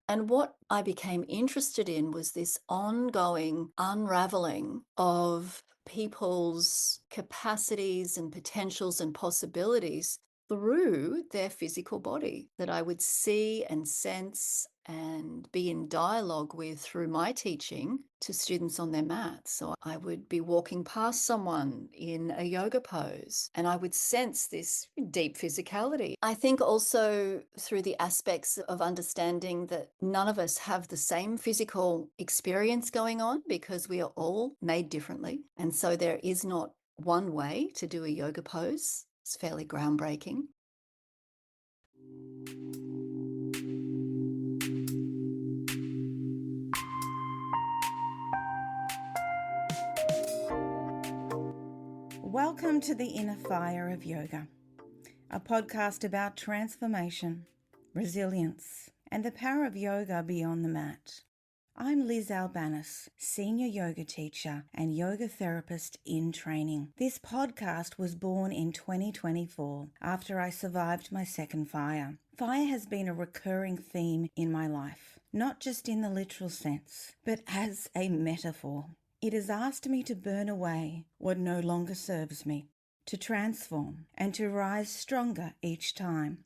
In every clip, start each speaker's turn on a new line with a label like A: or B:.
A: And what I became interested in was this ongoing unraveling of people's capacities and potentials and possibilities through their physical body that I would see and sense and be in dialogue with through my teaching to students on their mats. So I would be walking past someone in a yoga pose and I would sense this deep physicality. I think also through the aspects of understanding that none of us have the same physical experience going on because we are all made differently. And so there is not one way to do a yoga pose. It's fairly groundbreaking.
B: Welcome to the Inner Fire of Yoga, a podcast about transformation, resilience, and the power of yoga beyond the mat. I'm Liz Albanis, senior yoga teacher and yoga therapist in training. This podcast was born in 2024 after I survived my second fire. Fire has been a recurring theme in my life, not just in the literal sense, but as a metaphor. It has asked me to burn away what no longer serves me, to transform and to rise stronger each time.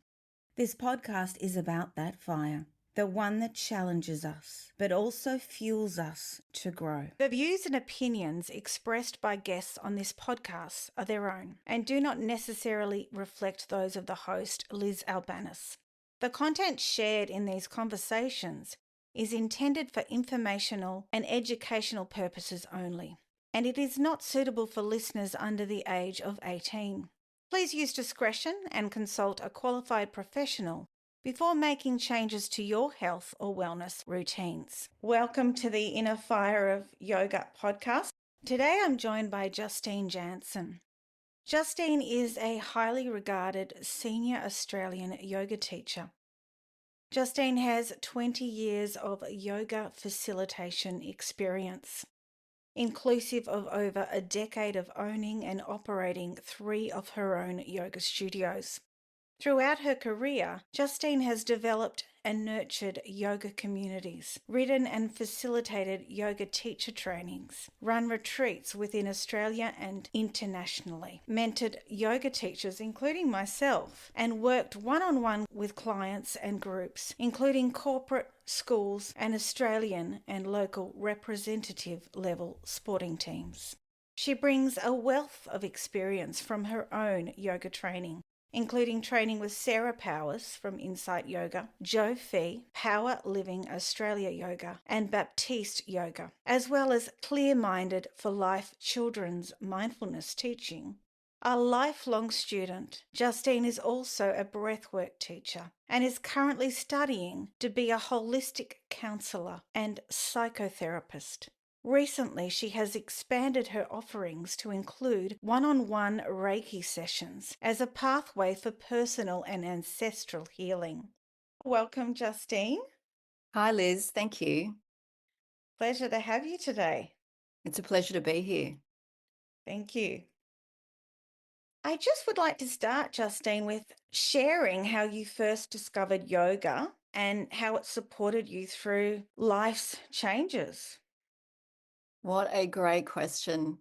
B: This podcast is about that fire, the one that challenges us, but also fuels us to grow. The views and opinions expressed by guests on this podcast are their own and do not necessarily reflect those of the host, Liz Albanis. The content shared in these conversations is intended for informational and educational purposes only, and it is not suitable for listeners under the age of 18. Please use discretion and consult a qualified professional before making changes to your health or wellness routines. Welcome to the Inner Fire of Yoga podcast. Today I'm joined by Justine Janssen. Justine is a highly regarded senior Australian yoga teacher. Justine has 20 years of yoga facilitation experience, inclusive of over a decade of owning and operating 3 of her own yoga studios. Throughout her career, Justine has developed and nurtured yoga communities, written and facilitated yoga teacher trainings, run retreats within Australia and internationally, mentored yoga teachers, including myself, and worked one-on-one with clients and groups, including corporate, schools, and Australian and local representative level sporting teams. She brings a wealth of experience from her own yoga training, including training with Sarah Powers from Insight Yoga, Joe Fee, Power Living Australia Yoga, and Baptiste Yoga, as well as Clear-Minded for Life children's mindfulness teaching. A lifelong student, Justine is also a breathwork teacher and is currently studying to be a holistic counsellor and psychotherapist. Recently, she has expanded her offerings to include one-on-one Reiki sessions as a pathway for personal and ancestral healing. Welcome, Justine.
A: Hi, Liz. Thank you.
B: Pleasure to have you today.
A: It's a pleasure to be here.
B: Thank you. I just would like to start, Justine, with sharing how you first discovered yoga and how it supported you through life's changes.
A: What a great question.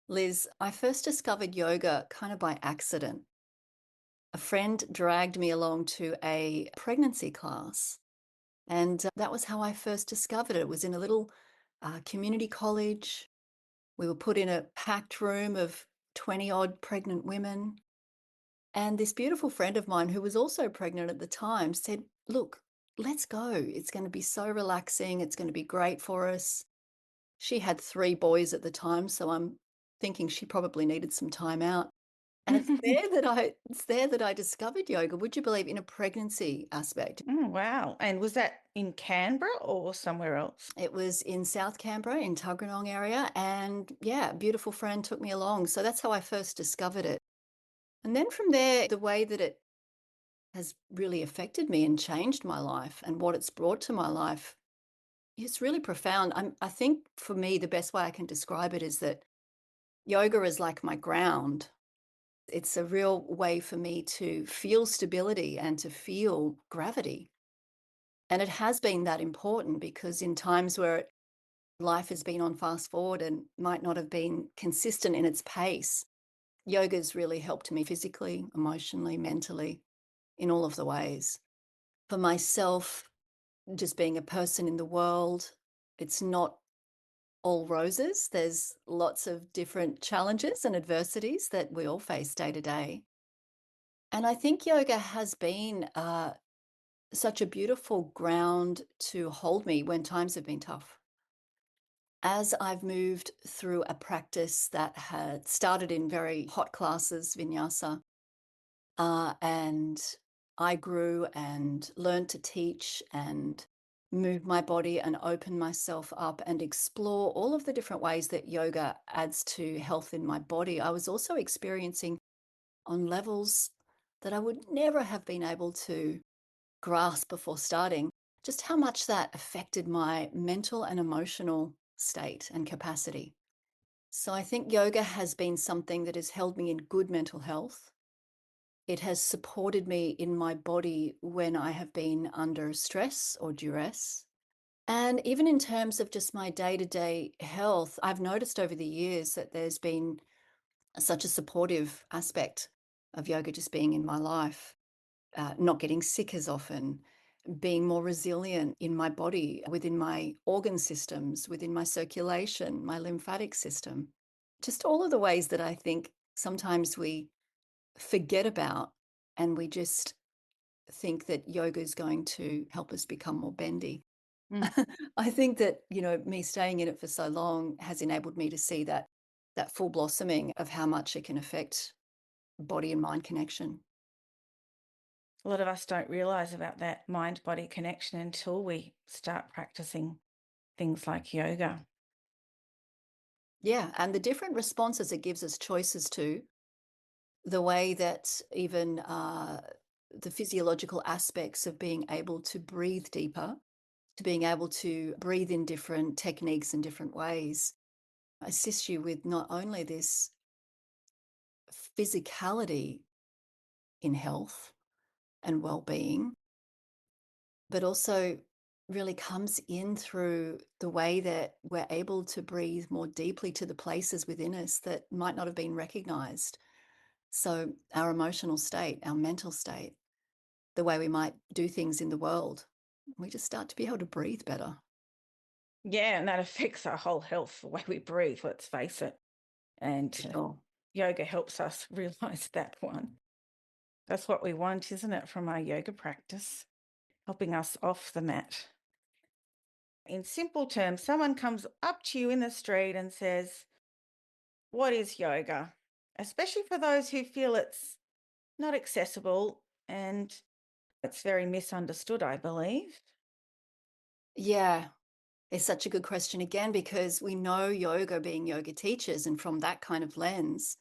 A: Liz, I first discovered yoga kind of by accident. A friend dragged me along to a pregnancy class, and that was how I first discovered it. It was in a little community college. We were put in a packed room of 20 odd pregnant women. And this beautiful friend of mine, who was also pregnant at the time, said, "Look, let's go. It's going to be so relaxing. It's going to be great for us." She had 3 boys at the time, so I'm thinking she probably needed some time out. And it's there that I discovered yoga, would you believe, in a pregnancy aspect.
B: Wow. And was that in Canberra or somewhere else?
A: It was in South Canberra, in Tuggeranong area, and yeah, a beautiful friend took me along. So that's how I first discovered it. And then from there, the way that it has really affected me and changed my life and what it's brought to my life, it's really profound. I think for me, the best way I can describe it is that yoga is like my ground. It's a real way for me to feel stability and to feel gravity. And it has been that important because in times where life has been on fast forward and might not have been consistent in its pace, yoga's really helped me physically, emotionally, mentally, in all of the ways. For myself, just being a person in the world, it's not all roses. There's lots of different challenges and adversities that we all face day to day. And I think yoga has been such a beautiful ground to hold me when times have been tough. As I've moved through a practice that had started in very hot classes, Vinyasa, and I grew and learned to teach and move my body and open myself up and explore all of the different ways that yoga adds to health in my body. I was also experiencing on levels that I would never have been able to grasp before starting just how much that affected my mental and emotional state and capacity. So I think yoga has been something that has held me in good mental health. It has supported me in my body when I have been under stress or duress. And even in terms of just my day to day health, I've noticed over the years that there's been such a supportive aspect of yoga just being in my life, not getting sick as often, being more resilient in my body, within my organ systems, within my circulation, my lymphatic system. Just all of the ways that I think sometimes we forget about and we just think that yoga is going to help us become more bendy.
B: Mm.
A: I think that, me staying in it for so long has enabled me to see that full blossoming of how much it can affect body and mind connection.
B: A lot of us don't realize about that mind body connection until we start practicing things like yoga.
A: Yeah, and the different responses it gives us choices to, the way that even the physiological aspects of being able to breathe deeper, to being able to breathe in different techniques and different ways, assist you with not only this physicality in health and well-being, but also really comes in through the way that we're able to breathe more deeply to the places within us that might not have been recognized. So our emotional state, our mental state, the way we might do things in the world, we just start to be able to breathe better.
B: Yeah, and that affects our whole health, the way we breathe, let's face it. And
A: Sure.
B: yoga helps us realize that one. That's what we want, isn't it, from our yoga practice, helping us off the mat. In simple terms, someone comes up to you in the street and says, "What is yoga?" Especially for those who feel it's not accessible and it's very misunderstood, I believe.
A: Yeah, it's such a good question again because we know yoga, being yoga teachers, and from that kind of lens,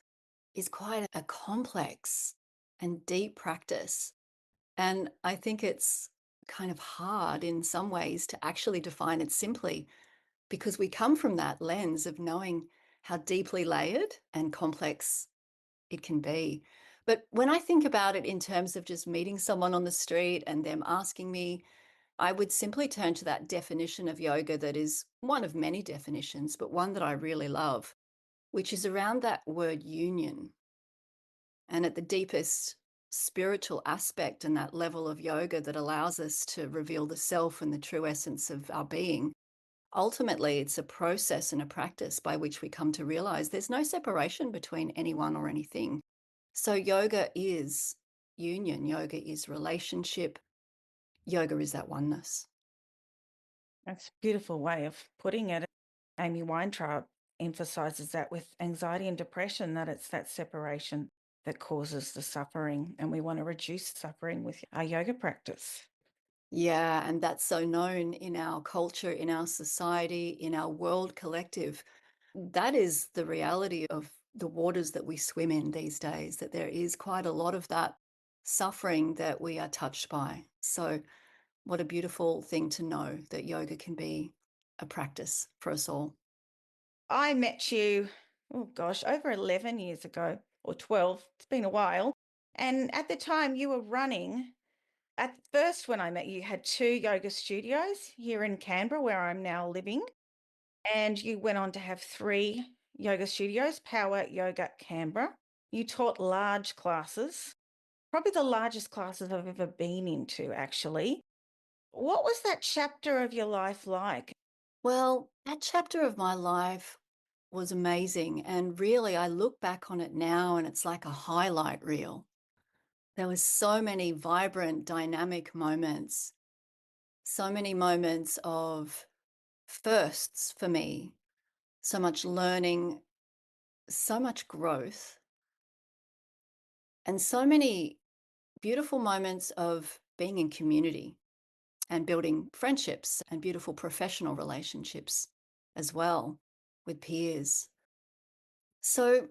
A: is quite a complex and deep practice. And I think it's kind of hard in some ways to actually define it simply because we come from that lens of knowing how deeply layered and complex it can be. But when I think about it in terms of just meeting someone on the street and them asking me, I would simply turn to that definition of yoga that is one of many definitions, but one that I really love, which is around that word union. And at the deepest spiritual aspect and that level of yoga that allows us to reveal the self and the true essence of our being, ultimately it's a process and a practice by which we come to realize there's no separation between anyone or anything. So yoga is union, yoga is relationship, yoga is that oneness.
B: That's a beautiful way of putting it. Amy Weintraub emphasizes that with anxiety and depression, that it's that separation that causes the suffering, and we want to reduce suffering with our yoga practice.
A: Yeah, and that's so known in our culture, in our society, in our world collective. That is the reality of the waters that we swim in these days, that there is quite a lot of that suffering that we are touched by. So, what a beautiful thing to know that yoga can be a practice for us all.
B: I met you, oh gosh, over 11 years ago or 12. It's been a while. And at the time you were running At first, when I met you, had 2 yoga studios here in Canberra, where I'm now living, and you went on to have 3 yoga studios, Power Yoga Canberra. You taught large classes, probably the largest classes I've ever been into, actually. What was that chapter of your life like?
A: Well, that chapter of my life was amazing. And really, I look back on it now and it's like a highlight reel. There was so many vibrant, dynamic moments, so many moments of firsts for me, so much learning, so much growth, and so many beautiful moments of being in community and building friendships and beautiful professional relationships as well with peers. So,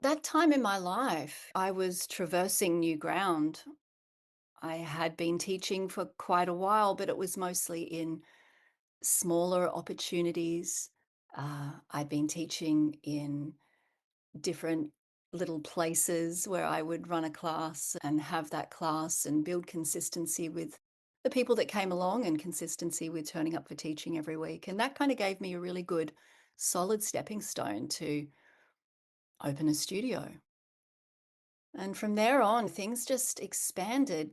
A: that time in my life, I was traversing new ground. I had been teaching for quite a while, but it was mostly in smaller opportunities. I'd been teaching in different little places where I would run a class and have that class and build consistency with the people that came along and consistency with turning up for teaching every week. And that kind of gave me a really good, solid stepping stone to open a studio. And from there on, things just expanded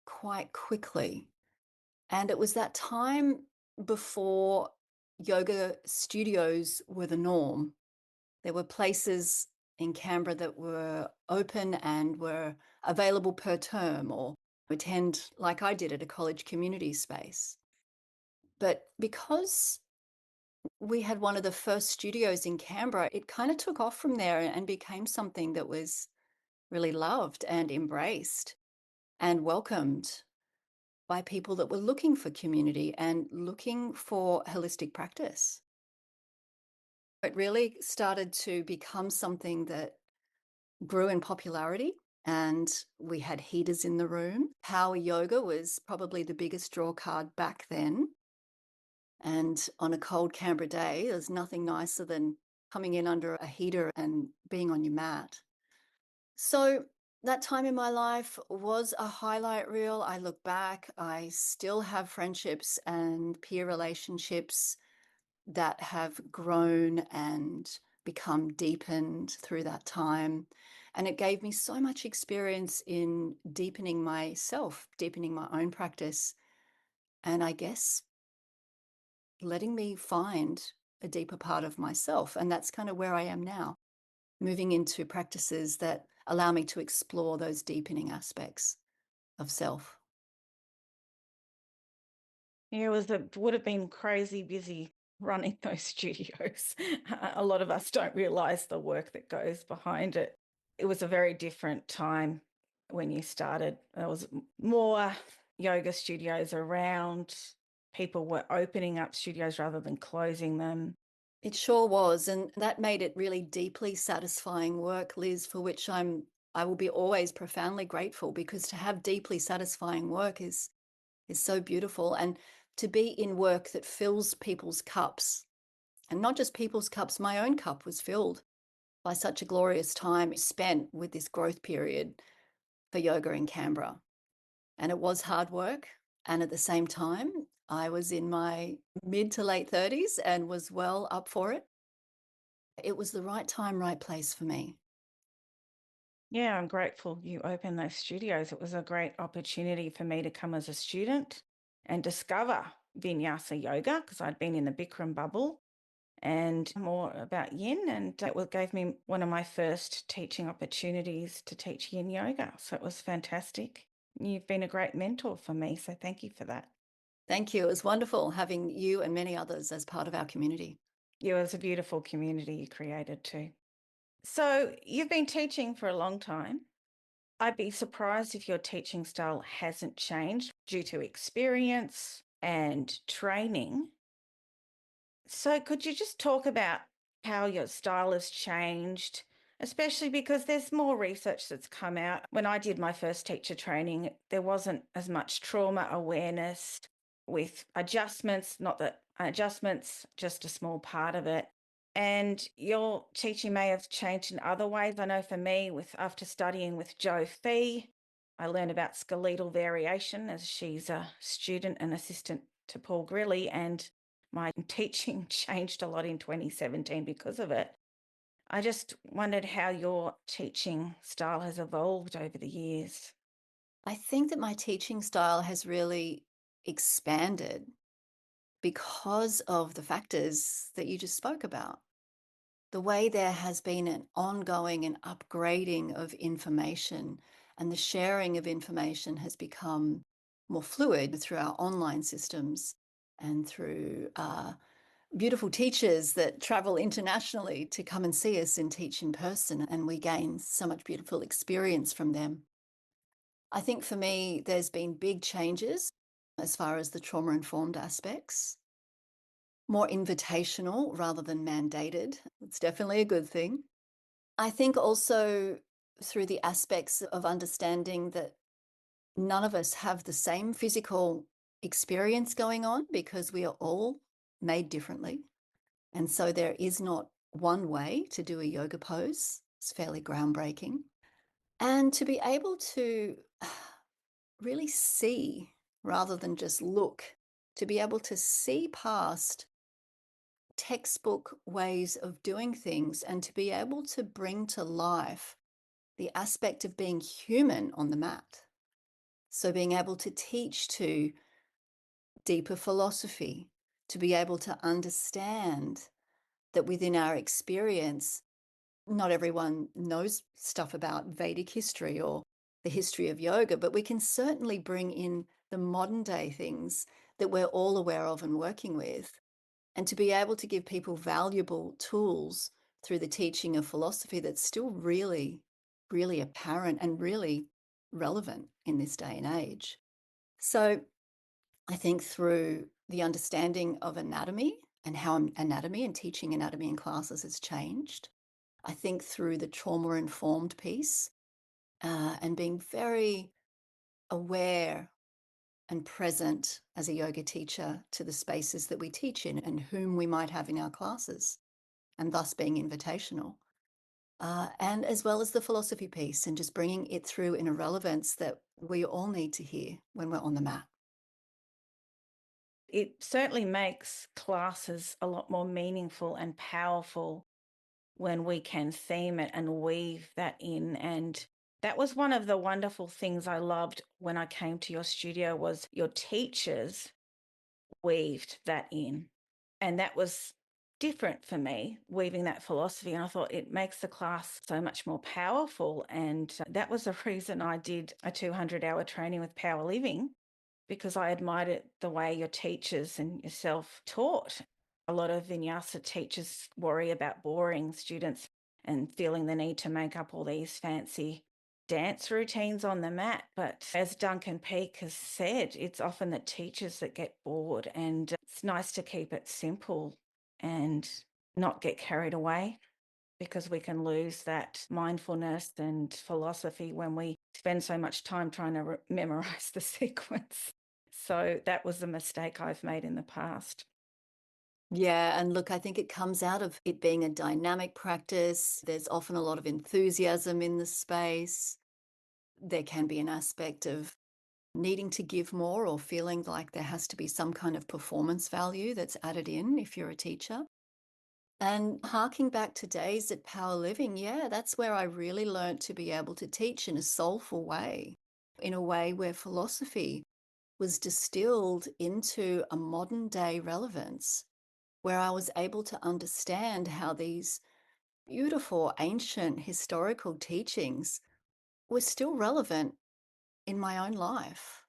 A: quite quickly. And it was that time before yoga studios were the norm. There were places in Canberra that were open and were available per term or attend, like I did, at a college community space. But because we had one of the first studios in Canberra, it kind of took off from there and became something that was really loved and embraced and welcomed by people that were looking for community and looking for holistic practice. It really started to become something that grew in popularity, and we had heaters in the room. Power yoga was probably the biggest draw card back then. And on a cold Canberra day, there's nothing nicer than coming in under a heater and being on your mat. So that time in my life was a highlight reel. I look back, I still have friendships and peer relationships that have grown and become deepened through that time. And it gave me so much experience in deepening myself, deepening my own practice, and I guess letting me find a deeper part of myself. And that's kind of where I am now, moving into practices that allow me to explore those deepening aspects of self.
B: Yeah, would have been crazy busy running those studios. A lot of us don't realize the work that goes behind it. It was a very different time when you started. There was more yoga studios around. People were opening up studios rather than closing them.
A: It sure was, and that made it really deeply satisfying work, Liz, for which I will be always profoundly grateful, because to have deeply satisfying work is so beautiful, and to be in work that fills people's cups, and not just people's cups, my own cup was filled by such a glorious time spent with this growth period for yoga in Canberra. And it was hard work, and at the same time, I was in my mid to late 30s and was well up for it. It was the right time, right place for me.
B: Yeah, I'm grateful you opened those studios. It was a great opportunity for me to come as a student and discover Vinyasa yoga, because I'd been in the Bikram bubble, and more about yin. And it gave me one of my first teaching opportunities to teach yin yoga. So it was fantastic. You've been a great mentor for me. So thank you for that.
A: Thank you. It was wonderful having you and many others as part of our community.
B: It was a beautiful community you created too. So you've been teaching for a long time. I'd be surprised if your teaching style hasn't changed due to experience and training. So, could you just talk about how your style has changed, especially because there's more research that's come out? When I did my first teacher training, there wasn't as much trauma awareness with adjustments, not that adjustments, just a small part of it. And your teaching may have changed in other ways. I know for me, with after studying with Joe Fee, I learned about skeletal variation as she's a student and assistant to Paul Grilly, and my teaching changed a lot in 2017 because of it. I just wondered how your teaching style has evolved over the years.
A: I think that my teaching style has really expanded because of the factors that you just spoke about. The way there has been an ongoing and upgrading of information, and the sharing of information has become more fluid through our online systems and through beautiful teachers that travel internationally to come and see us and teach in person, and we gain so much beautiful experience from them. I think for me, there's been big changes as far as the trauma informed aspects, more invitational rather than mandated. It's definitely a good thing. I think also through the aspects of understanding that none of us have the same physical experience going on because we are all made differently. And so there is not one way to do a yoga pose. It's fairly groundbreaking. And to be able to really see rather than just look, to be able to see past textbook ways of doing things and to be able to bring to life the aspect of being human on the mat. So being able to teach to deeper philosophy, to be able to understand that within our experience, not everyone knows stuff about Vedic history or the history of yoga, but we can certainly bring in the modern day things that we're all aware of and working with. And to be able to give people valuable tools through the teaching of philosophy that's still really, really apparent and really relevant in this day and age. So I think through the understanding of anatomy and how anatomy and teaching anatomy in classes has changed, I think through the trauma informed piece and being very aware and present as a yoga teacher to the spaces that we teach in and whom we might have in our classes, and thus being invitational. And as well as the philosophy piece and just bringing it through in a relevance that we all need to hear when we're on the mat.
B: It certainly makes classes a lot more meaningful and powerful when we can theme it and weave that in. And that was one of the wonderful things I loved when I came to your studio was your teachers weaved that in. And that was different for me, weaving that philosophy. And I thought it makes the class so much more powerful. And that was the reason I did a 200-hour training with Power Living, because I admired it, the way your teachers and yourself taught. A lot of Vinyasa teachers worry about boring students and feeling the need to make up all these fancy dance routines on the mat. But as Duncan Peake has said, it's often the teachers that get bored, and it's nice to keep it simple and not get carried away, because we can lose that mindfulness and philosophy when we spend so much time trying to memorize the sequence. So that was a mistake I've made in the past.
A: Yeah, and look, I think it comes out of it being a dynamic practice. There's often a lot of enthusiasm in the space. There can be an aspect of needing to give more or feeling like there has to be some kind of performance value that's added in if you're a teacher. And harking back to days at Power Living, yeah, that's where I really learned to be able to teach in a soulful way, in a way where philosophy was distilled into a modern day relevance, where I was able to understand how these beautiful, ancient, historical teachings were still relevant in my own life.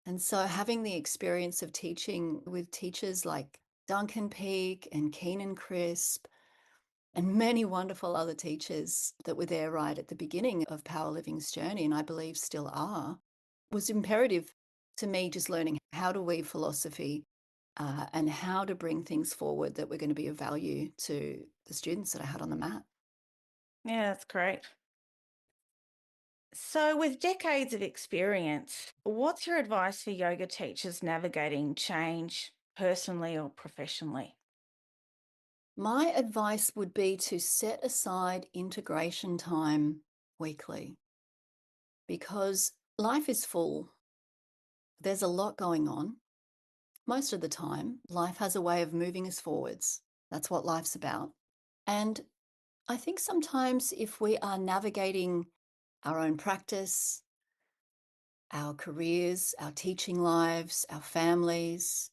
A: And so having the experience of teaching with teachers like Duncan Peake and Keenan Crisp and many wonderful other teachers that were there right at the beginning of Power Living's journey, and I believe still are, was imperative to me, just learning how to weave philosophy and how to bring things forward that were going to be of value to the students that I had on the mat.
B: Yeah, that's great. So, with decades of experience, what's your advice for yoga teachers navigating change personally or professionally?
A: My advice would be to set aside integration time weekly. because life is full. There's a lot going on. Most of the time, life has a way of moving us forwards. That's what life's about. And I think sometimes if we are navigating our own practice, our careers, our teaching lives, our families,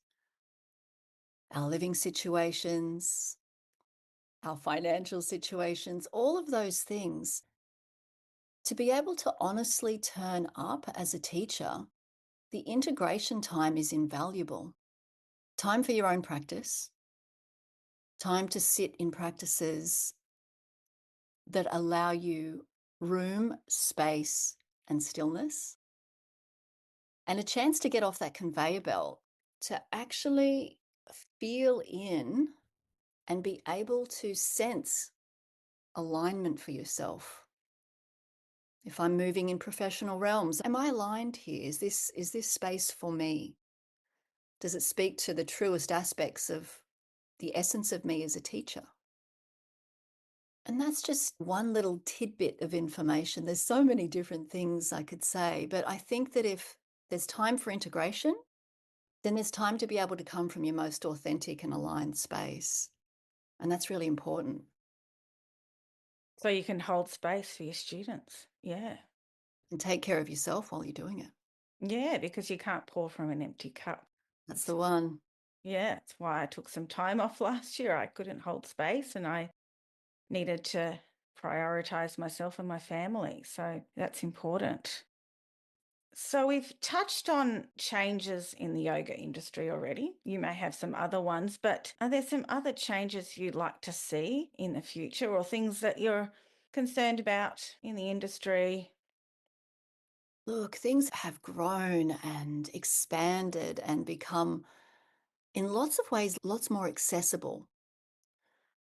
A: our living situations, our financial situations, all of those things, to be able to honestly turn up as a teacher, the integration time is invaluable. Time for your own practice, time to sit in practices that allow you room, space, and stillness, and a chance to get off that conveyor belt to actually feel in and be able to sense alignment for yourself. If I'm moving in professional realms, am I aligned here? Is this space for me? Does it speak to the truest aspects of the essence of me as a teacher? And that's just one little tidbit of information. There's so many different things I could say, but I think that if there's time for integration, then there's time to be able to come from your most authentic and aligned space. And that's really important.
B: So you can hold space for your students. Yeah.
A: And take care of yourself while you're doing it.
B: Yeah, because you can't pour from an empty cup.
A: That's the one.
B: Yeah, that's why I took some time off last year. I couldn't hold space and I needed to prioritize myself and my family. So that's important. So we've touched on changes in the yoga industry already. You may have some other ones, but are there some other changes you'd like to see in the future or things that you're concerned about in the industry?
A: Look, things have grown and expanded and become, in lots of ways, lots more accessible,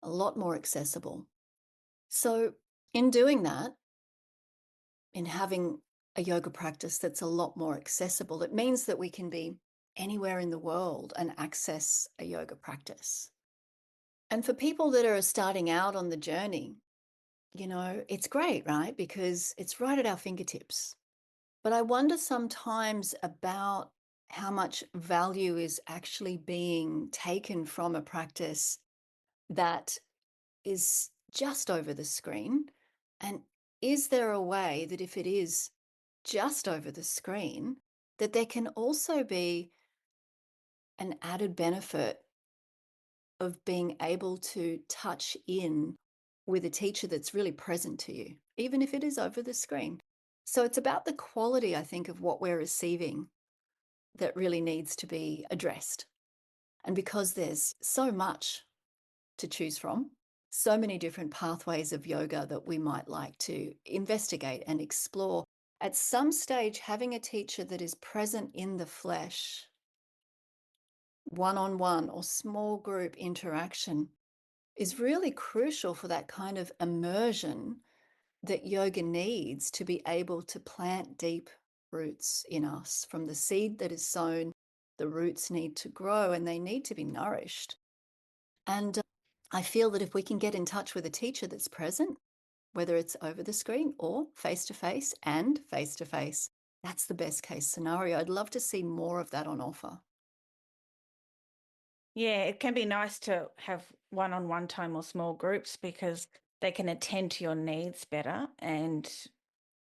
A: a lot more accessible. So, in doing that, in having a yoga practice that's a lot more accessible, it means that we can be anywhere in the world and access a yoga practice. And for people that are starting out on the journey, it's great, right? Because it's right at our fingertips. But I wonder sometimes about how much value is actually being taken from a practice that is just over the screen. And is there a way that if it is just over the screen, that there can also be an added benefit of being able to touch in with a teacher that's really present to you, even if it is over the screen? So it's about the quality, I think, of what we're receiving that really needs to be addressed. And because there's so much to choose from, so many different pathways of yoga that we might like to investigate and explore, at some stage, having a teacher that is present in the flesh, one-on-one or small group interaction, is really crucial for that kind of immersion that yoga needs to be able to plant deep roots in us. From the seed that is sown, the roots need to grow and they need to be nourished. And I feel that if we can get in touch with a teacher that's present, whether it's over the screen or face to face and face to face, that's the best case scenario. I'd love to see more of that on offer.
B: Yeah, it can be nice to have one-on-one time or small groups because they can attend to your needs better and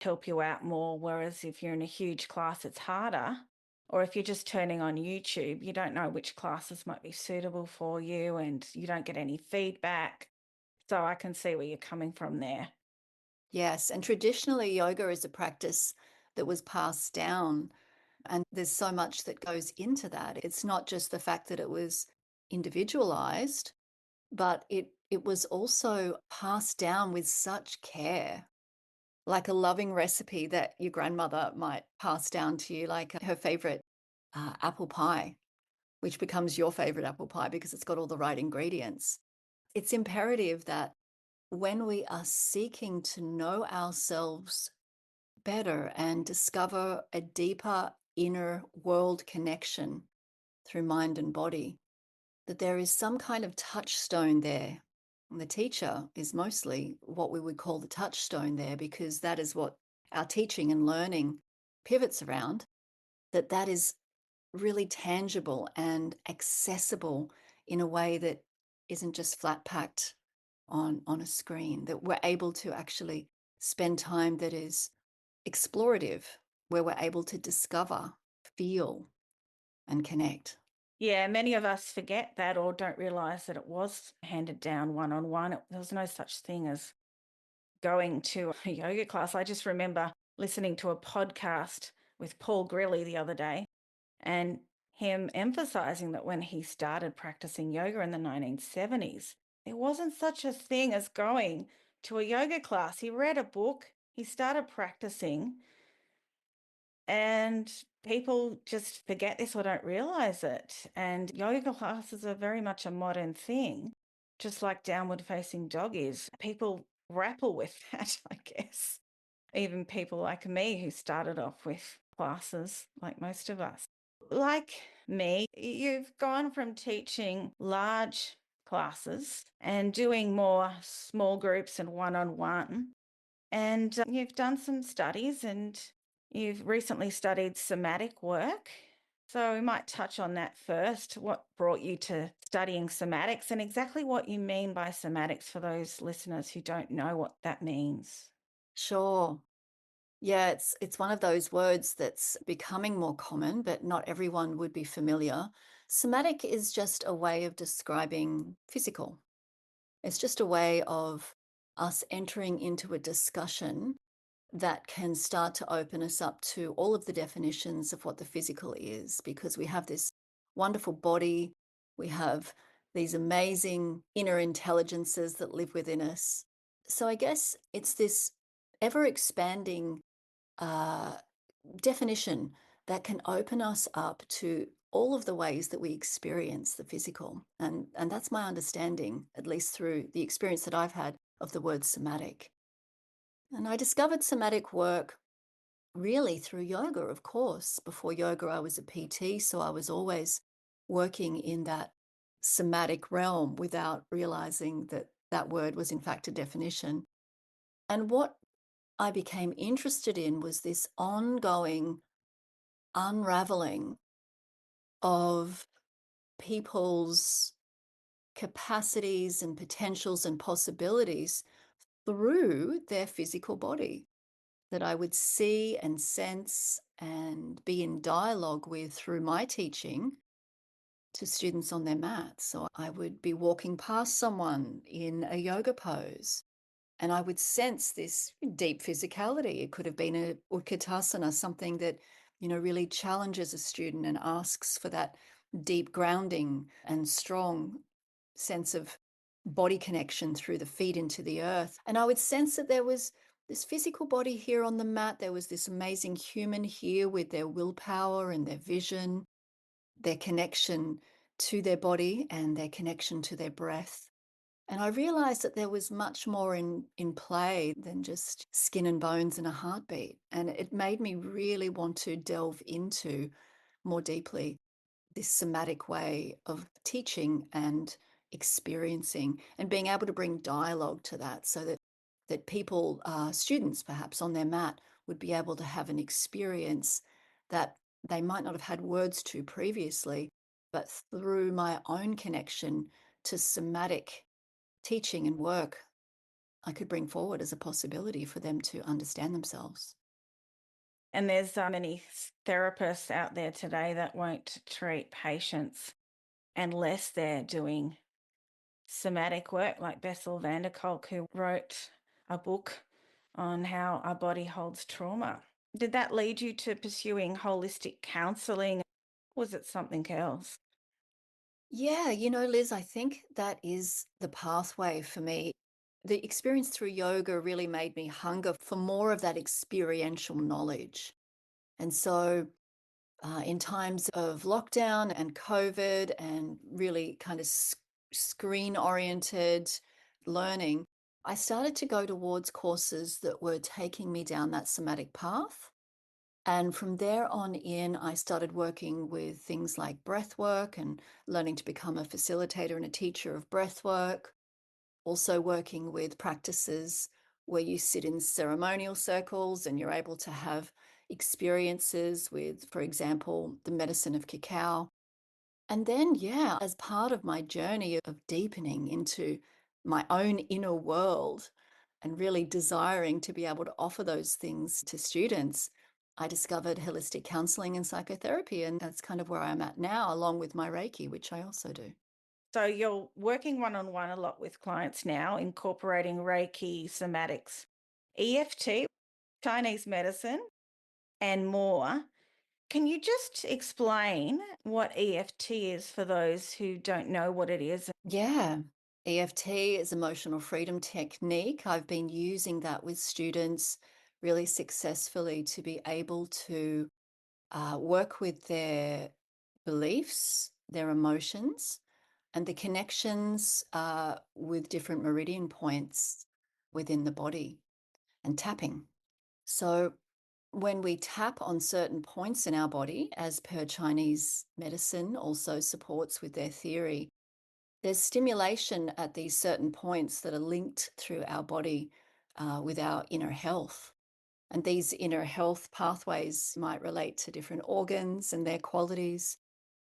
B: help you out more. Whereas if you're in a huge class, it's harder. Or if you're just turning on YouTube, you don't know which classes might be suitable for you and you don't get any feedback. So I can see where you're coming from there.
A: Yes, and traditionally, yoga is a practice that was passed down. And there's so much that goes into that. It's not just the fact that it was individualized, but it was also passed down with such care, like a loving recipe that your grandmother might pass down to you, like her favorite apple pie, which becomes your favorite apple pie because it's got all the right ingredients. It's imperative that when we are seeking to know ourselves better and discover a deeper inner world connection through mind and body, that there is some kind of touchstone there. And the teacher is mostly what we would call the touchstone there, because that is what our teaching and learning pivots around, that is really tangible and accessible in a way that isn't just flat packed on a screen, that we're able to actually spend time that is explorative, where we're able to discover, feel, and connect.
B: Yeah, many of us forget that or don't realize that it was handed down one on one. There was no such thing as going to a yoga class. I just remember listening to a podcast with Paul Grilly the other day and him emphasizing that when he started practicing yoga in the 1970s, there wasn't such a thing as going to a yoga class. He read a book, he started practicing, and people just forget this or don't realize it. And yoga classes are very much a modern thing, just like downward facing dog is. People grapple with that, I guess. Even people like me who started off with classes, like most of us. Like me, you've gone from teaching large classes and doing more small groups and one on one. And you've done some studies and you've recently studied somatic work. So we might touch on that first. What brought you to studying somatics and exactly what you mean by somatics for those listeners who don't know what that means?
A: Sure. Yeah, it's one of those words that's becoming more common, but not everyone would be familiar. Somatic is just a way of describing physical. It's just a way of us entering into a discussion that can start to open us up to all of the definitions of what the physical is, because we have this wonderful body, we have these amazing inner intelligences that live within us. So I guess it's this ever expanding uh, definition that can open us up to all of the ways that we experience the physical. And that's my understanding, at least through the experience that I've had of the word somatic. And I discovered somatic work really through yoga, of course. Before yoga, I was a PT, so I was always working in that somatic realm without realizing that that word was, in fact, a definition. And what I became interested in was this ongoing unraveling of people's capacities and potentials and possibilities through their physical body that I would see and sense and be in dialogue with through my teaching to students on their mats. So I would be walking past someone in a yoga pose and I would sense this deep physicality. It could have been a utkatasana, something that, really challenges a student and asks for that deep grounding and strong sense of body connection through the feet into the earth. And I would sense that there was this physical body here on the mat. There was this amazing human here with their willpower and their vision, their connection to their body and their connection to their breath. And I realized that there was much more in play than just skin and bones and a heartbeat. And it made me really want to delve into more deeply this somatic way of teaching and experiencing and being able to bring dialogue to that so that people, students perhaps on their mat, would be able to have an experience that they might not have had words to previously, but through my own connection to somatic teaching and work, I could bring forward as a possibility for them to understand themselves.
B: And there's many therapists out there today that won't treat patients unless they're doing somatic work, like Bessel van der Kolk, who wrote a book on how our body holds trauma. Did that lead you to pursuing holistic counselling? Was it something else?
A: Yeah, Liz, I think that is the pathway for me. The experience through yoga really made me hunger for more of that experiential knowledge. And so, in times of lockdown and COVID and really kind of screen oriented learning, I started to go towards courses that were taking me down that somatic path. And from there on in, I started working with things like breath work and learning to become a facilitator and a teacher of breath work, also working with practices where you sit in ceremonial circles and you're able to have experiences with, for example, the medicine of cacao. And then, yeah, as part of my journey of deepening into my own inner world and really desiring to be able to offer those things to students, I discovered holistic counseling and psychotherapy. And that's kind of where I'm at now, along with my Reiki, which I also do.
B: So you're working one-on-one a lot with clients now, incorporating Reiki, somatics, EFT, Chinese medicine, and more. Can you just explain what EFT is for those who don't know what it is?
A: Yeah. EFT is emotional freedom technique. I've been using that with students really successfully to be able to work with their beliefs, their emotions, and the connections with different meridian points within the body and tapping. So, when we tap on certain points in our body, as per Chinese medicine also supports with their theory, there's stimulation at these certain points that are linked through our body with our inner health. And these inner health pathways might relate to different organs and their qualities,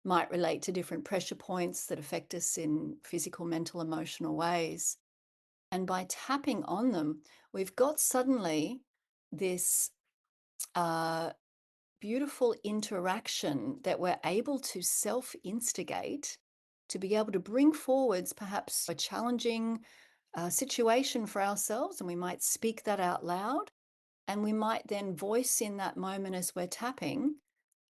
A: might relate to different pressure points that affect us in physical, mental, emotional ways. And by tapping on them, we've got suddenly this uh, beautiful interaction that we're able to self instigate to be able to bring forwards perhaps a challenging situation for ourselves. And we might speak that out loud. And we might then voice in that moment as we're tapping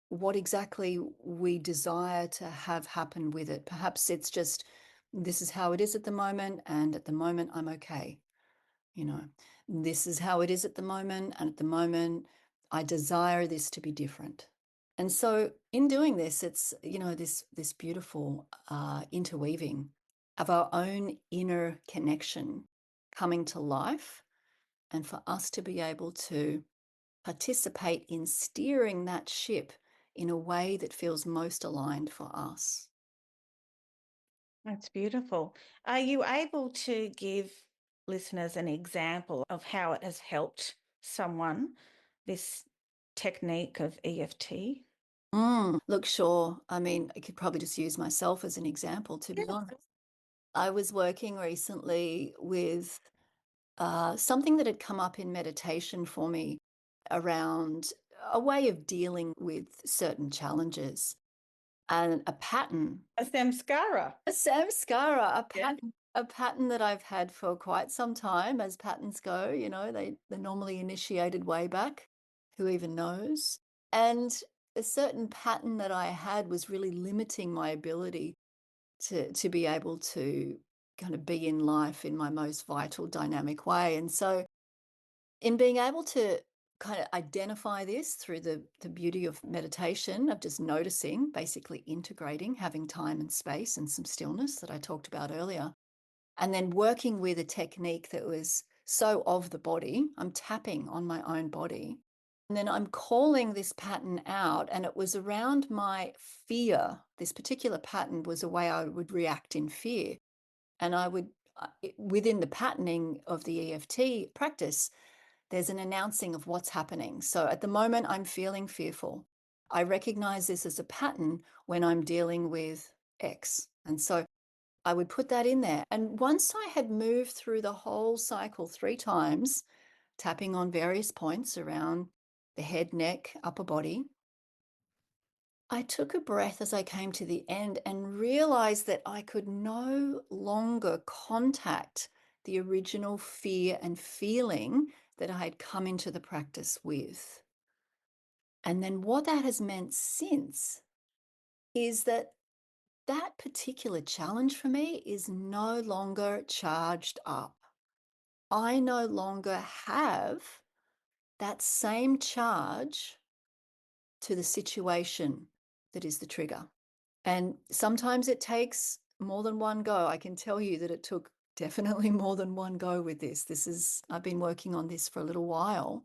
A: what exactly we desire to have happen with it. Perhaps it's just, this is how it is at the moment. And at the moment, I'm okay. You know, this is how it is at the moment. And at the moment, I desire this to be different. And so in doing this, it's, this beautiful interweaving of our own inner connection coming to life, and for us to be able to participate in steering that ship in a way that feels most aligned for us.
B: That's beautiful. Are you able to give listeners an example of how it has helped someone, this technique of EFT?
A: Look, sure. I mean, I could probably just use myself as an example, to be honest. I was working recently with something that had come up in meditation for me around a way of dealing with certain challenges and a pattern.
B: A samskara.
A: A samskara,
B: Yeah.
A: a pattern that I've had for quite some time, as patterns go. They're normally initiated way back. Who even knows? And a certain pattern that I had was really limiting my ability to be able to kind of be in life in my most vital, dynamic way. And so, in being able to kind of identify this through the beauty of meditation, of just noticing, basically integrating, having time and space and some stillness that I talked about earlier, and then working with a technique that was so of the body. I'm tapping on my own body. And then I'm calling this pattern out, and it was around my fear. This particular pattern was a way I would react in fear. And I would, within the patterning of the EFT practice, there's an announcing of what's happening. So at the moment, I'm feeling fearful. I recognize this as a pattern when I'm dealing with X. And so I would put that in there. And once I had moved through the whole cycle 3 times, tapping on various points around the head, neck, upper body, I took a breath as I came to the end and realized that I could no longer contact the original fear and feeling that I had come into the practice with. And then what that has meant since is that that particular challenge for me is no longer charged up. I no longer have that same charge to the situation that is the trigger. And sometimes it takes more than one go. I can tell you that it took definitely more than one go with this. I've been working on this for a little while,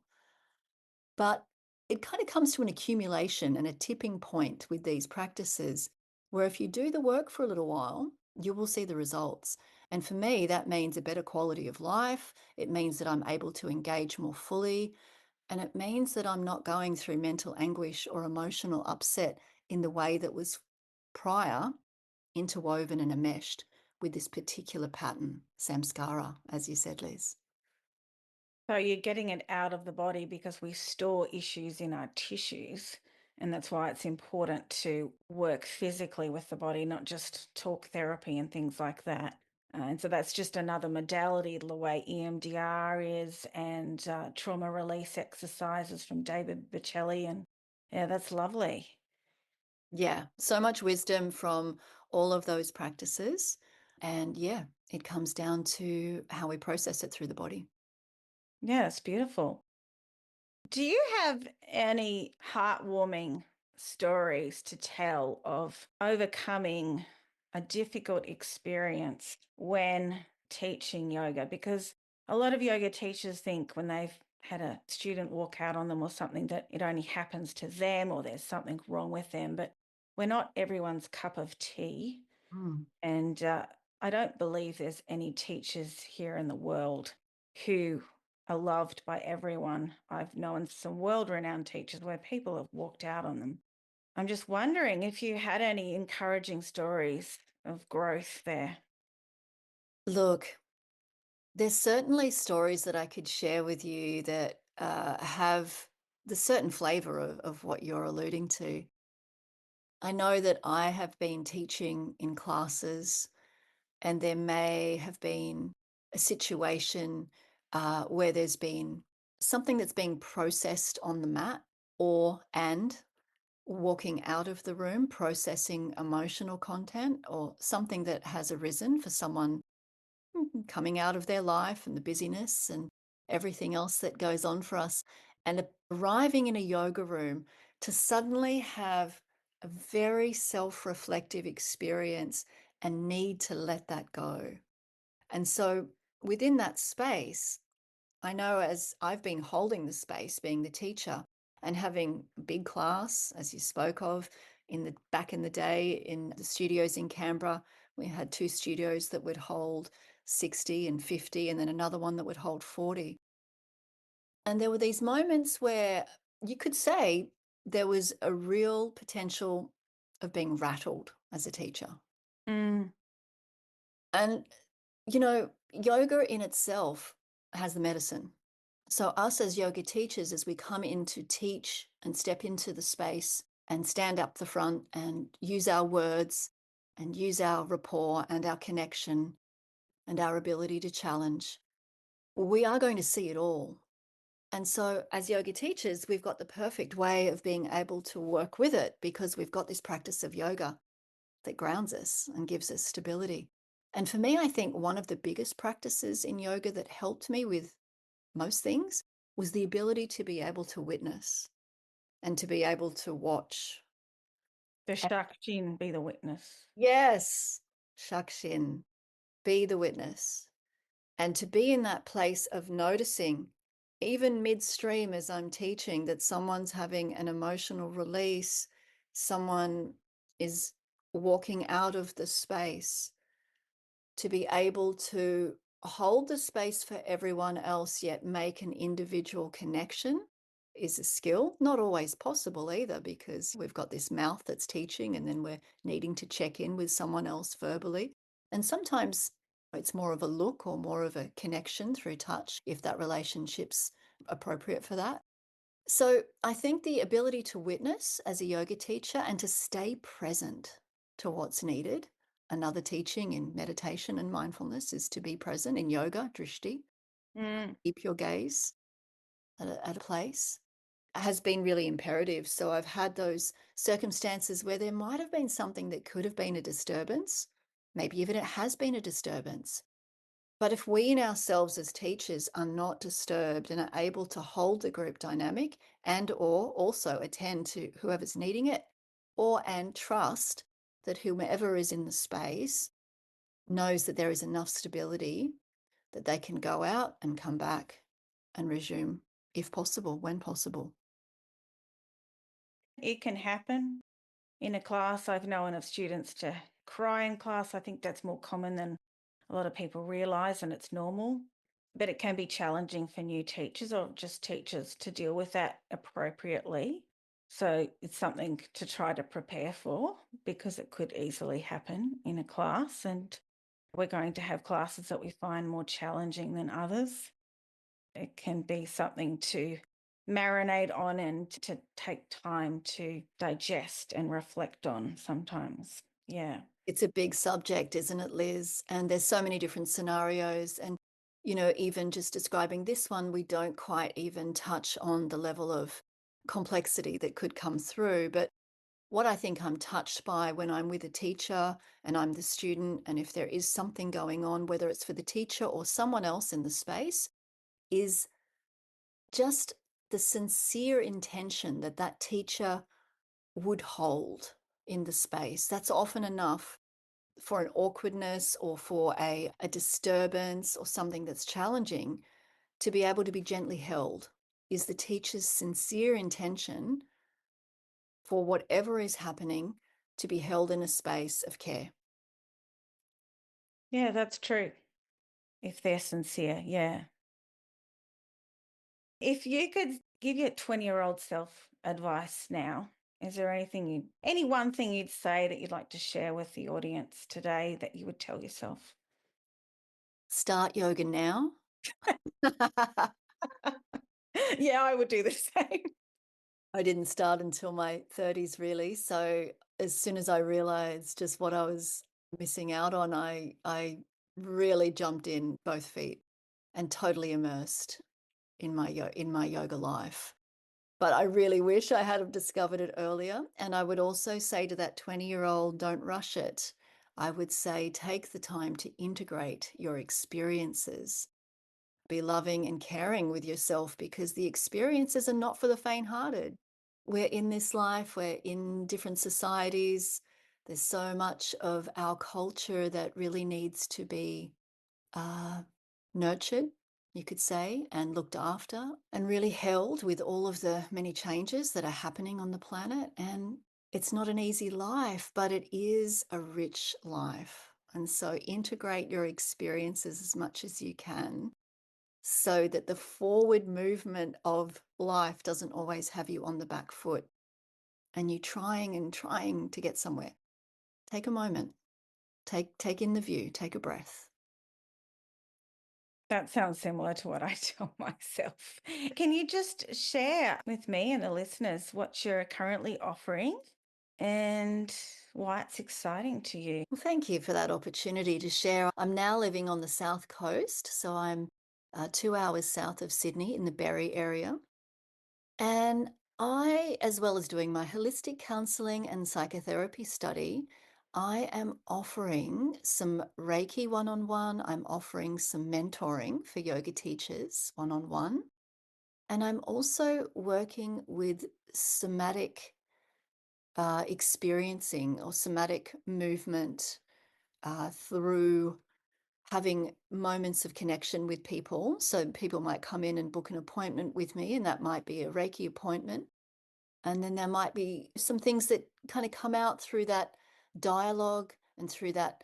A: but it kind of comes to an accumulation and a tipping point with these practices where if you do the work for a little while, you will see the results. And for me, that means a better quality of life. It means that I'm able to engage more fully. And it means that I'm not going through mental anguish or emotional upset in the way that was prior, interwoven and enmeshed with this particular pattern, samskara, as you said, Liz.
B: So you're getting it out of the body because we store issues in our tissues. And that's why it's important to work physically with the body, not just talk therapy and things like that. And so that's just another modality, the way EMDR is, and trauma release exercises from David Bocelli. And yeah, that's lovely.
A: Yeah, so much wisdom from all of those practices. And yeah, it comes down to how we process it through the body.
B: Yeah, it's beautiful. Do you have any heartwarming stories to tell of overcoming a difficult experience when teaching yoga? Because a lot of yoga teachers think when they've had a student walk out on them or something that it only happens to them or there's something wrong with them, but we're not everyone's cup of tea.
A: Mm.
B: And I don't believe there's any teachers here in the world who are loved by everyone. I've known some world renowned teachers where people have walked out on them. I'm just wondering if you had any encouraging stories of growth there.
A: Look, there's certainly stories that I could share with you that have the certain flavor of what you're alluding to. I know that I have been teaching in classes, and there may have been a situation where there's been something that's being processed on the mat, and walking out of the room, processing emotional content or something that has arisen for someone coming out of their life and the busyness and everything else that goes on for us, and arriving in a yoga room to suddenly have a very self-reflective experience and need to let that go. And so within that space, I know as I've been holding the space, being the teacher and having big class, as you spoke of, in the back in the day in the studios in Canberra, we had two studios that would hold 60 and 50, and then another one that would hold 40. And there were these moments where you could say there was a real potential of being rattled as a teacher.
B: Mm,
A: And, yoga in itself has the medicine. So, us as yoga teachers, as we come in to teach and step into the space and stand up the front and use our words and use our rapport and our connection and our ability to challenge, we are going to see it all. And so, as yoga teachers, we've got the perfect way of being able to work with it because we've got this practice of yoga that grounds us and gives us stability. And for me, I think one of the biggest practices in yoga that helped me with most things was the ability to be able to witness and to be able to watch.
B: the
A: And
B: Shakshin be the witness.
A: yes, Shakshin, be the witness. And to be in that place of noticing, even midstream as I'm teaching, that someone's having an emotional release, someone is walking out of the space, to be able to hold the space for everyone else, yet make an individual connection is a skill. Not always possible either, because we've got this mouth that's teaching and then we're needing to check in with someone else verbally. And sometimes it's more of a look or more of a connection through touch if that relationship's appropriate for that. So I think the ability to witness as a yoga teacher and to stay present to what's needed. Another teaching in meditation and mindfulness is to be present in yoga, drishti,
B: Mm.
A: keep your gaze at a place, has been really imperative. So I've had those circumstances where there might have been something that could have been a disturbance. Maybe even it has been a disturbance. But if we in ourselves as teachers are not disturbed and are able to hold the group dynamic and or also attend to whoever's needing it, and trust that whomever is in the space knows that there is enough stability that they can go out and come back and resume if possible, when possible.
B: It can happen. In a class, I've known of students to cry in class. I think that's more common than a lot of people realise, and it's normal. But it can be challenging for new teachers or just teachers to deal with that appropriately. So it's something to try to prepare for, because it could easily happen in a class, and we're going to have classes that we find more challenging than others. It can be something to marinate on and to take time to digest and reflect on sometimes. Yeah.
A: It's a big subject, isn't it, Liz? And there's so many different scenarios. And, even just describing this one, we don't quite even touch on the level of complexity that could come through. But what I think I'm touched by when I'm with a teacher and I'm the student, and if there is something going on, whether it's for the teacher or someone else in the space, is just the sincere intention that that teacher would hold in the space. That's often enough for an awkwardness or for a disturbance or something that's challenging. To be able to be gently held is the teacher's sincere intention for whatever is happening to be held in a space of care.
B: Yeah, that's true. If they're sincere, yeah. If you could give your 20-year-old self advice now, is there any one thing you'd say that you'd like to share with the audience today that you would tell yourself?
A: Start yoga now.
B: Yeah, I would do the same.
A: I didn't start until my 30s, really. So as soon as I realized just what I was missing out on, I really jumped in both feet and totally immersed in my yoga life. But I really wish I had have discovered it earlier. And I would also say to that 20-year-old, don't rush it. I would say take the time to integrate your experiences. Be loving and caring with yourself, because the experiences are not for the faint-hearted. We're in this life, we're in different societies. There's so much of our culture that really needs to be uh, nurtured, you could say, and looked after, and really held with all of the many changes that are happening on the planet. And it's not an easy life, but it is a rich life. And so integrate your experiences as much as you can, so that the forward movement of life doesn't always have you on the back foot and you trying and trying to get somewhere. Take a moment, take in the view, take a breath.
B: That sounds similar to what I tell myself. Can you just share with me and the listeners what you're currently offering and why it's exciting to you?
A: Well, thank you for that opportunity to share. I'm now living on the South Coast, so I'm 2 hours south of Sydney in the Berry area. And I, as well as doing my holistic counselling and psychotherapy study, I am offering some Reiki one-on-one. I'm offering some mentoring for yoga teachers one-on-one. And I'm also working with somatic experiencing or somatic movement through having moments of connection with people. So people might come in and book an appointment with me, and that might be a Reiki appointment. And then there might be some things that kind of come out through that dialogue and through that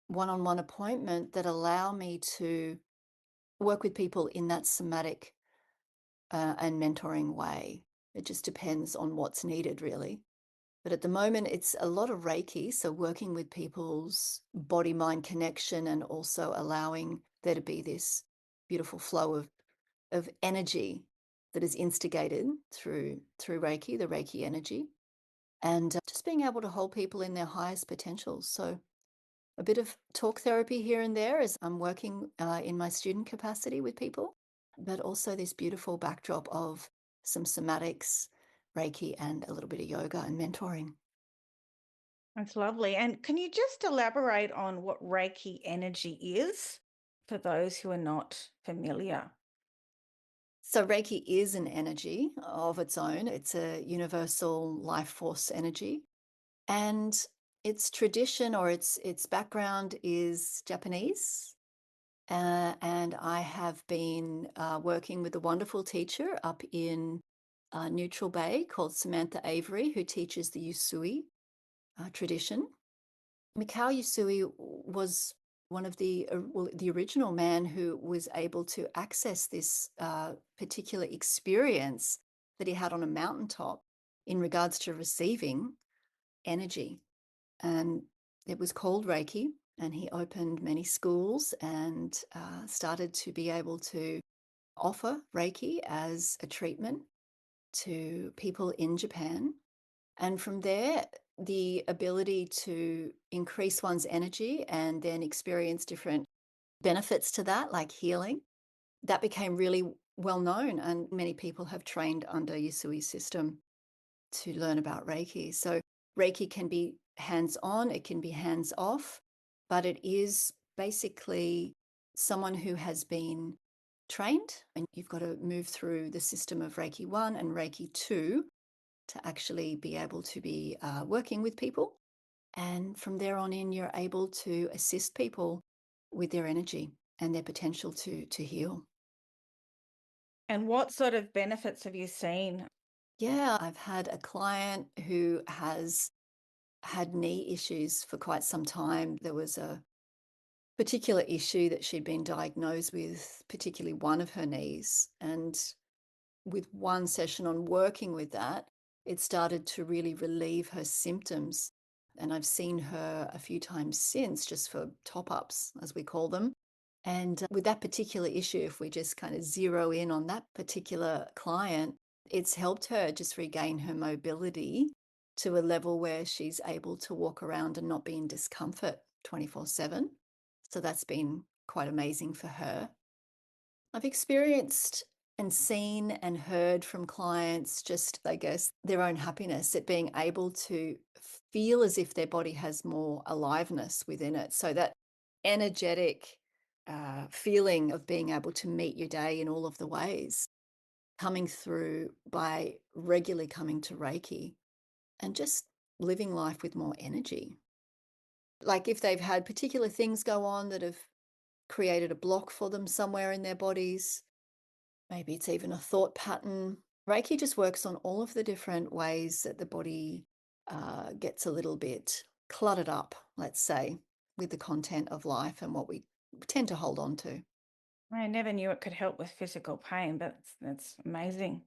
A: one-on-one appointment that allow me to work with people in that somatic and mentoring way. It just depends on what's needed, really. But at the moment, it's a lot of Reiki, so working with people's body-mind connection and also allowing there to be this beautiful flow of energy that is instigated through Reiki, the Reiki energy, and just being able to hold people in their highest potentials. So a bit of talk therapy here and there as I'm working in my student capacity with people, but also this beautiful backdrop of some somatics, Reiki, and a little bit of yoga and mentoring.
B: That's lovely. And can you just elaborate on what Reiki energy is for those who are not familiar?
A: So Reiki is an energy of its own. It's a universal life force energy. And its tradition or its background is Japanese. And I have been working with a wonderful teacher up in Neutral Bay called Samantha Avery, who teaches the Usui tradition. Mikao Usui was one of the original man who was able to access this particular experience that he had on a mountaintop in regards to receiving energy. And it was called Reiki. And he opened many schools and started to be able to offer Reiki as a treatment to people in Japan. And from there, the ability to increase one's energy and then experience different benefits to that, like healing, that became really well known. And many people have trained under Usui's system to learn about Reiki. So Reiki can be hands on, it can be hands off, but it is basically someone who has been trained, and you've got to move through the system of Reiki 1 and Reiki 2 to actually be able to be working with people. And from there on in, you're able to assist people with their energy and their potential to heal.
B: And what sort of benefits have you seen?
A: Yeah, I've had a client who has had knee issues for quite some time. There was a particular issue that she'd been diagnosed with, particularly one of her knees. And with one session on working with that, it started to really relieve her symptoms. And I've seen her a few times since, just for top ups, as we call them. And with that particular issue, if we just kind of zero in on that particular client, it's helped her just regain her mobility to a level where she's able to walk around and not be in discomfort 24/7. So that's been quite amazing for her. I've experienced and seen and heard from clients just, I guess, their own happiness at being able to feel as if their body has more aliveness within it. So that energetic feeling of being able to meet your day in all of the ways coming through by regularly coming to Reiki and just living life with more energy. Like if they've had particular things go on that have created a block for them somewhere in their bodies, maybe it's even a thought pattern. Reiki just works on all of the different ways that the body gets a little bit cluttered up, let's say, with the content of life and what we tend to hold on to.
B: I never knew it could help with physical pain, but that's amazing.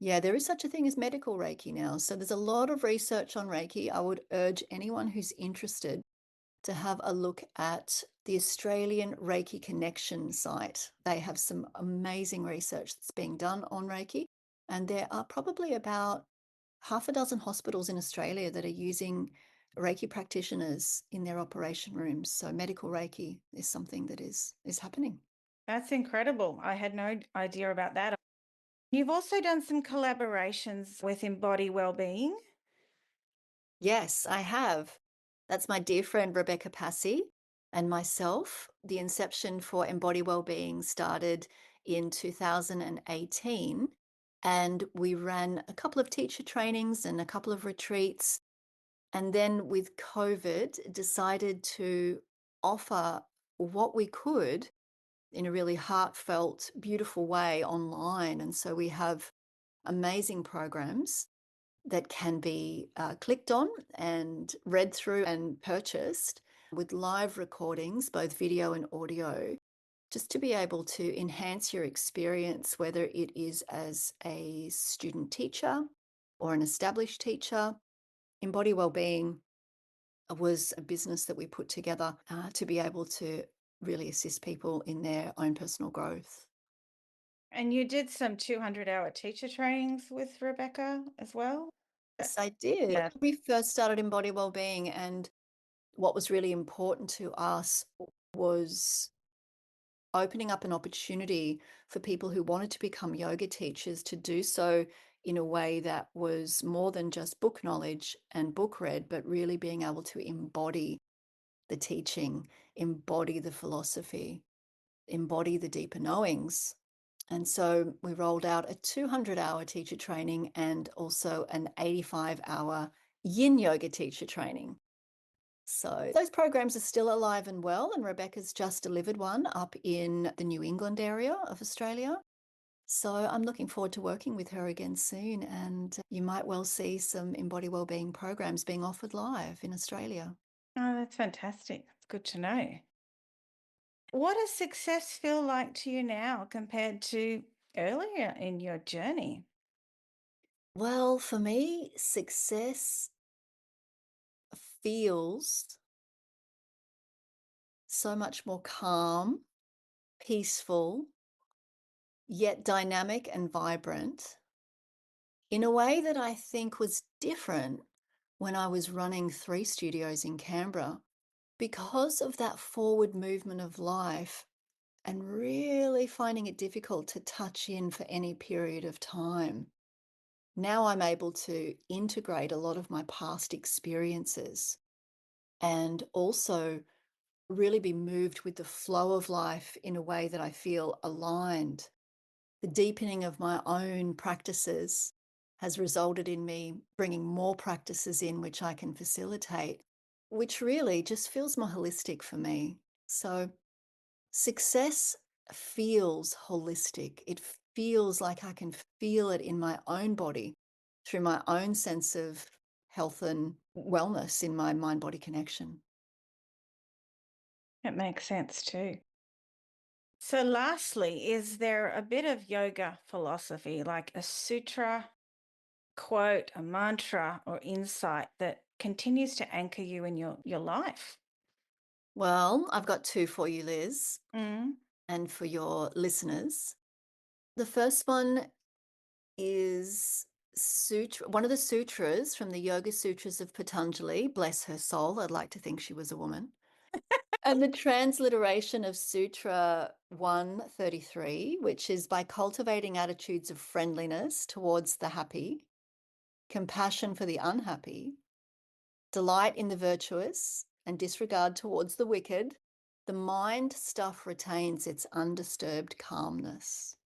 A: Yeah, there is such a thing as medical Reiki now. So there's a lot of research on Reiki. I would urge anyone who's interested to have a look at the Australian Reiki Connection site. They have some amazing research that's being done on Reiki. And there are probably about half a dozen hospitals in Australia that are using Reiki practitioners in their operation rooms. So medical Reiki is something that is happening.
B: That's incredible. I had no idea about that. You've also done some collaborations with Embody Wellbeing.
A: Yes, I have. That's my dear friend Rebecca Passy and myself. The inception for Embody Wellbeing started in 2018, and we ran a couple of teacher trainings and a couple of retreats. And then with COVID, decided to offer what we could in a really heartfelt, beautiful way online. And so we have amazing programs that can be clicked on and read through and purchased with live recordings, both video and audio, just to be able to enhance your experience, whether it is as a student teacher or an established teacher. Embody Wellbeing was a business that we put together to be able to really assist people in their own personal growth.
B: And you did some 200-hour teacher trainings with Rebecca as well?
A: Yes, I did.
B: Yeah.
A: We first started Embody Wellbeing, and what was really important to us was opening up an opportunity for people who wanted to become yoga teachers to do so in a way that was more than just book knowledge and book read, but really being able to embody the teaching, embody the philosophy, embody the deeper knowings. And so we rolled out a 200-hour teacher training and also an 85-hour yin yoga teacher training. So those programs are still alive and well, and Rebecca's just delivered one up in the New England area of Australia. So I'm looking forward to working with her again soon, and you might well see some Embody Wellbeing programs being offered live in Australia.
B: Oh, that's fantastic. It's good to know. What does success feel like to you now compared to earlier in your journey?
A: Well, for me, success feels so much more calm, peaceful, yet dynamic and vibrant in a way that I think was different when I was running 3 studios in Canberra because of that forward movement of life and really finding it difficult to touch in for any period of time. Now I'm able to integrate a lot of my past experiences and also really be moved with the flow of life in a way that I feel aligned. The deepening of my own practices has resulted in me bringing more practices in which I can facilitate, which really just feels more holistic for me. So success feels holistic. It feels like I can feel it in my own body through my own sense of health and wellness in my mind body connection.
B: It makes sense too. So, lastly, is there a bit of yoga philosophy, like a sutra, quote, a mantra, or insight that continues to anchor you in your life?
A: Well, I've got two for you, Liz,
B: Mm.
A: and for your listeners. The first one is one of the sutras from the Yoga Sutras of Patanjali. Bless her soul. I'd like to think she was a woman. And the transliteration of Sutra 133, which is by cultivating attitudes of friendliness towards the happy, compassion for the unhappy, delight in the virtuous, and disregard towards the wicked, the mind stuff retains its undisturbed calmness.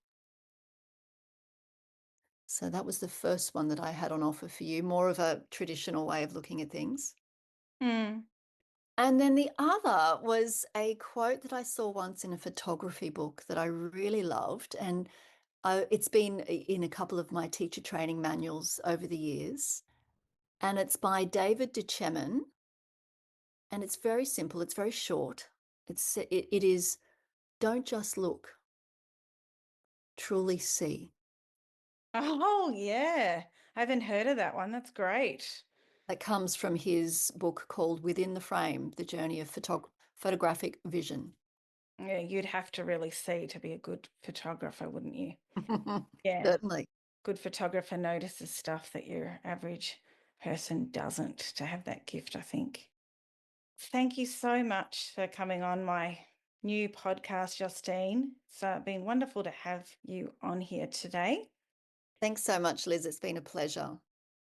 A: So that was the first one that I had on offer for you, more of a traditional way of looking at things.
B: Mm.
A: And then the other was a quote that I saw once in a photography book that I really loved. And it's been in a couple of my teacher training manuals over the years. And it's by David Duchemin. And it's very simple, it's very short. It is, don't just look, truly see.
B: Oh, yeah. I haven't heard of that one. That's great.
A: That comes from his book called Within the Frame, The Journey of Photographic Vision.
B: Yeah, you'd have to really see to be a good photographer, wouldn't you? Yeah.
A: Certainly.
B: Good photographer notices stuff that your average person doesn't, to have that gift, I think. Thank you so much for coming on my new podcast, Justine. It's been wonderful to have you on here today.
A: Thanks so much, Liz. It's been a pleasure.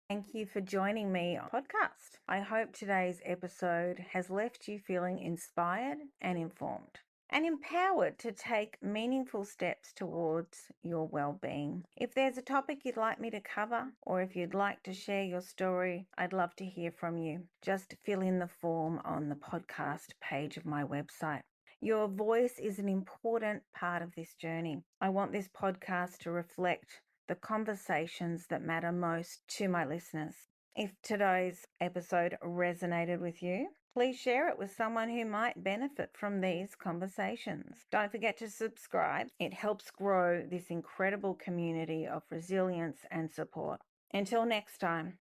B: Thank you for joining me on the podcast. I hope today's episode has left you feeling inspired and informed and empowered to take meaningful steps towards your well-being. If there's a topic you'd like me to cover, or if you'd like to share your story, I'd love to hear from you. Just fill in the form on the podcast page of my website. Your voice is an important part of this journey. I want this podcast to reflect the conversations that matter most to my listeners. If today's episode resonated with you, please share it with someone who might benefit from these conversations. Don't forget to subscribe. It helps grow this incredible community of resilience and support. Until next time,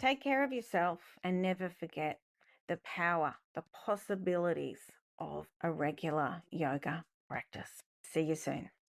B: take care of yourself and never forget the power, the possibilities of a regular yoga practice. See you soon.